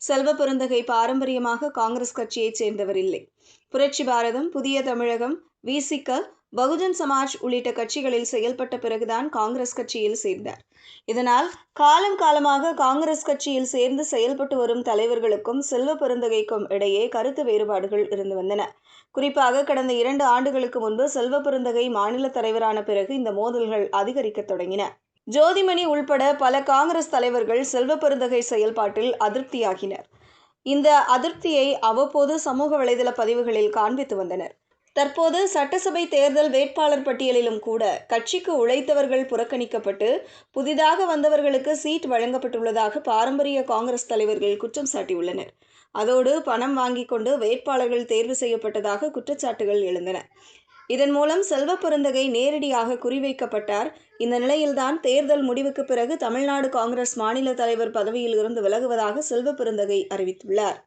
செல்வ பெருந்தகை பாரம்பரியமாக காங்கிரஸ் கட்சியைச் சேர்ந்தவர் இல்லை. புரட்சி பாரதம், புதிய தமிழகம், விசிக, பகுஜன் சமாஜ் உள்ளிட்ட கட்சிகளில் செயல்பட்ட பிறகுதான் காங்கிரஸ் கட்சியில் சேர்ந்தார். இதனால் காலம் காலமாக காங்கிரஸ் கட்சியில் சேர்ந்து செயல்பட்டு வரும் தலைவர்களுக்கும் செல்வ பெருந்தகைக்கும் இடையே கருத்து வேறுபாடுகள் இருந்து வந்தன. குறிப்பாக கடந்த 2 ஆண்டுகளுக்கு முன்பு செல்வ பெருந்தகை மாநில தலைவரான பிறகு இந்த மோதல்கள் அதிகரிக்கத் தொடங்கின. ஜோதிமணி உள்பட பல காங்கிரஸ் தலைவர்கள் செல்வ பெருந்தகை செயல்பாட்டில் அதிருப்தியாகினர். இந்த அதிருப்தியை அவ்வப்போது சமூக வலைதள பதிவுகளில் காண்பித்து வந்தனர். தற்போது சட்டசபை தேர்தல் வேட்பாளர் பட்டியலிலும் கூட கட்சிக்கு உழைத்தவர்கள் புறக்கணிக்கப்பட்டு புதிதாக வந்தவர்களுக்கு சீட் வழங்கப்பட்டுள்ளதாக பாரம்பரிய காங்கிரஸ் தலைவர்கள் குற்றம் சாட்டியுள்ளனர். அதோடு பணம் வாங்கிக் கொண்டு வேட்பாளர்கள் தேர்வு செய்யப்பட்டதாக குற்றச்சாட்டுகள் எழுந்தன. இதன் மூலம் செல்வ பெருந்தகை நேரடியாக குறிவைக்கப்பட்டார். இந்த நிலையில்தான் தேர்தல் முடிவுக்கு பிறகு தமிழ்நாடு காங்கிரஸ் மாநில தலைவர் பதவியில் இருந்து விலகுவதாக செல்வ பெருந்தகை அறிவித்துள்ளார்.